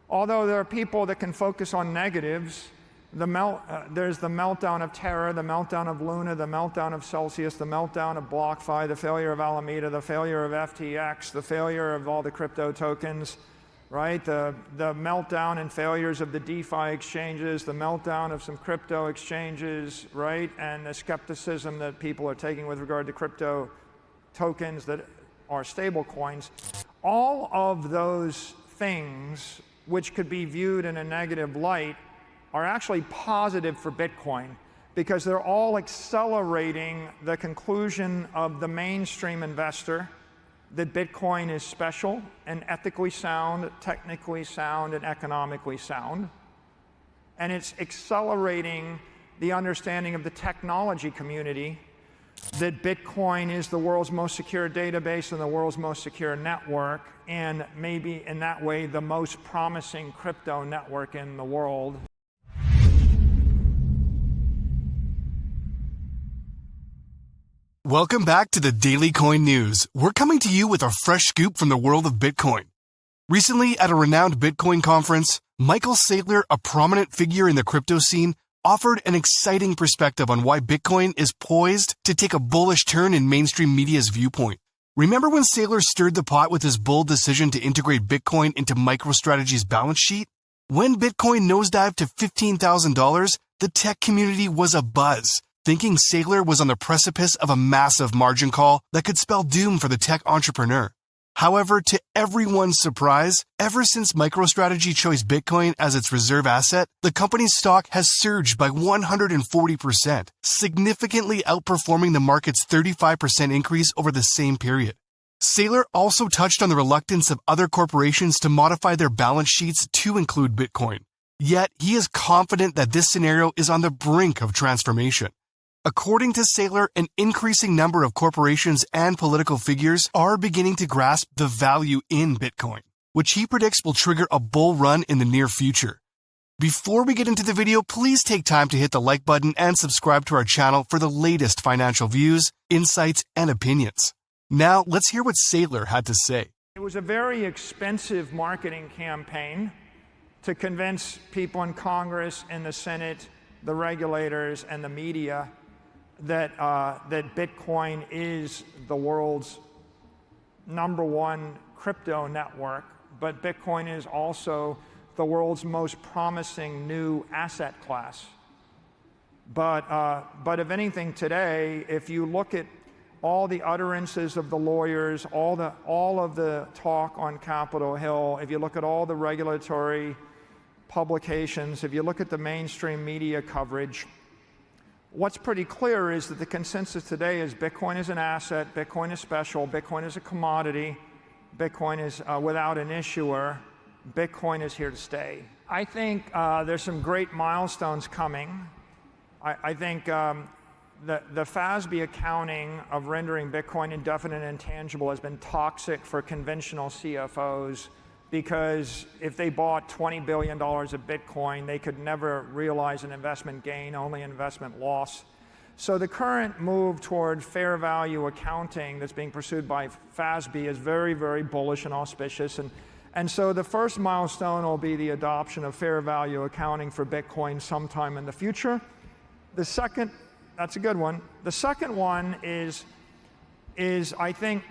Although there are people that can focus on negatives, there's the meltdown of Terra, the meltdown of Luna, the meltdown of Celsius, the meltdown of BlockFi, the failure of Alameda, the failure of FTX, the failure of all the crypto tokens, right? The meltdown and failures of the DeFi exchanges, the meltdown of some crypto exchanges, right? And the skepticism that people are taking with regard to crypto tokens that are stable coins. All of those things, which could be viewed in a negative light, are actually positive for Bitcoin, because they're all accelerating the conclusion of the mainstream investor that Bitcoin is special and ethically sound, technically sound, and economically sound. And it's accelerating the understanding of the technology community that Bitcoin is the world's most secure database and the world's most secure network, and maybe in that way the most promising crypto network in the world. Welcome back to the Thedailycoin News. We're coming to you with a fresh scoop from the world of Bitcoin. Recently, at a renowned Bitcoin conference, Michael Saylor, a prominent figure in the crypto scene, offered an exciting perspective on why Bitcoin is poised to take a bullish turn in mainstream media's viewpoint. Remember when Saylor stirred the pot with his bold decision to integrate Bitcoin into MicroStrategy's balance sheet? When Bitcoin nosedived to $15,000, the tech community was abuzz, thinking Saylor was on the precipice of a massive margin call that could spell doom for the tech entrepreneur. However, to everyone's surprise, ever since MicroStrategy chose Bitcoin as its reserve asset, the company's stock has surged by 140%, significantly outperforming the market's 35% increase over the same period. Saylor also touched on the reluctance of other corporations to modify their balance sheets to include Bitcoin. Yet, he is confident that this scenario is on the brink of transformation. According to Saylor, an increasing number of corporations and political figures are beginning to grasp the value in Bitcoin, which he predicts will trigger a bull run in the near future. Before we get into the video, please take time to hit the like button and subscribe to our channel for the latest financial views, insights, and opinions. Now, let's hear what Saylor had to say. It was a very expensive marketing campaign to convince people in Congress, in the Senate, the regulators, and the media that Bitcoin is the world's #1 crypto network, but Bitcoin is also the world's most promising new asset class. But if anything today, if you look at all the utterances of the lawyers, all of the talk on Capitol Hill, if you look at all the regulatory publications, if you look at the mainstream media coverage, what's pretty clear is that the consensus today is Bitcoin is an asset, Bitcoin is special, Bitcoin is a commodity, Bitcoin is without an issuer, Bitcoin is here to stay. I think there's some great milestones coming. I think the FASB accounting of rendering Bitcoin indefinite and intangible has been toxic for conventional CFOs, because if they bought $20 billion of Bitcoin, they could never realize an investment gain, only investment loss. So the current move toward fair value accounting that's being pursued by FASB is very, very bullish and auspicious. And so the first milestone will be the adoption of fair value accounting for Bitcoin sometime in the future. The second, that's a good one. The second one is I think,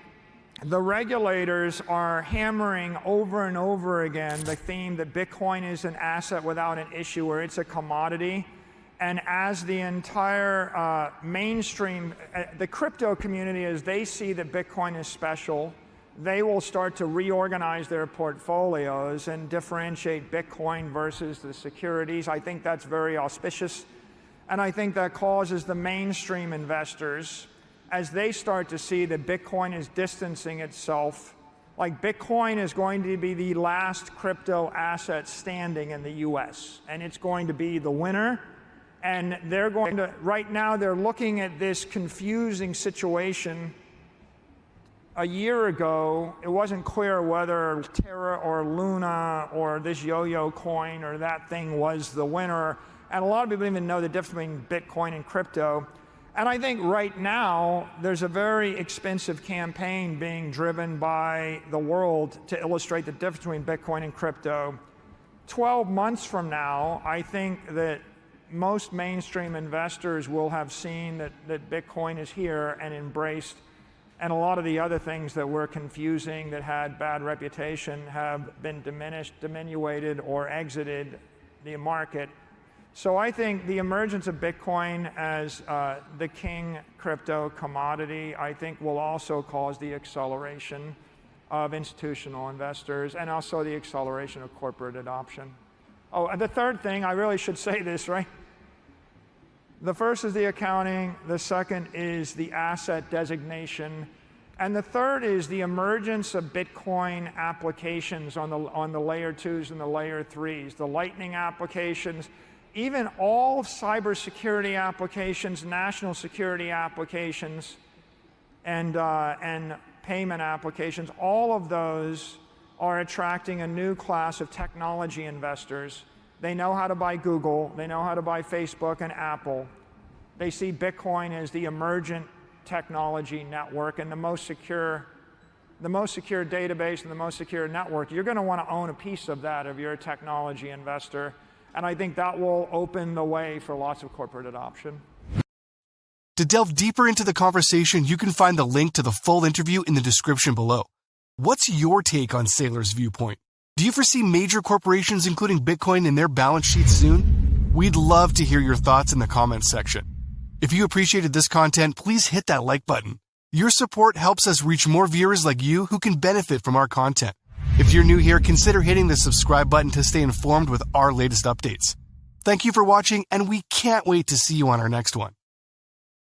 the regulators are hammering over and over again the theme that Bitcoin is an asset without an issuer, it's a commodity. And as the entire mainstream, the crypto community, as they see that Bitcoin is special, they will start to reorganize their portfolios and differentiate Bitcoin versus the securities. I think that's very auspicious. And I think that causes the mainstream investors, as they start to see that Bitcoin is distancing itself, like Bitcoin is going to be the last crypto asset standing in the US, and it's going to be the winner. And they're going to, right now they're looking at this confusing situation. A year ago, it wasn't clear whether Terra or Luna or this yo-yo coin or that thing was the winner. And a lot of people didn't even know the difference between Bitcoin and crypto. And I think right now, there's a very expensive campaign being driven by the world to illustrate the difference between Bitcoin and crypto. 12 months from now, I think that most mainstream investors will have seen that Bitcoin is here and embraced, and a lot of the other things that were confusing, that had bad reputation, have been diminished, diminuted, or exited the market. So I think the emergence of Bitcoin as the king crypto commodity, I think will also cause the acceleration of institutional investors and also the acceleration of corporate adoption. Oh, and the third thing, I really should say this, right? The first is the accounting, the second is the asset designation, and the third is the emergence of Bitcoin applications on the layer 2s and the layer 3s, the Lightning applications, even all cybersecurity applications, national security applications, and payment applications. All of those are attracting a new class of technology investors. They know how to buy Google, they know how to buy Facebook and Apple. They see Bitcoin as the emergent technology network and the most secure database and the most secure network. You're going to want to own a piece of that if you're a technology investor. And I think that will open the way for lots of corporate adoption. To delve deeper into the conversation, you can find the link to the full interview in the description below. What's your take on Saylor's viewpoint? Do you foresee major corporations including Bitcoin in their balance sheets soon? We'd love to hear your thoughts in the comments section. If you appreciated this content, please hit that like button. Your support helps us reach more viewers like you who can benefit from our content. If you're new here, consider hitting the subscribe button to stay informed with our latest updates. Thank you for watching, and we can't wait to see you on our next one.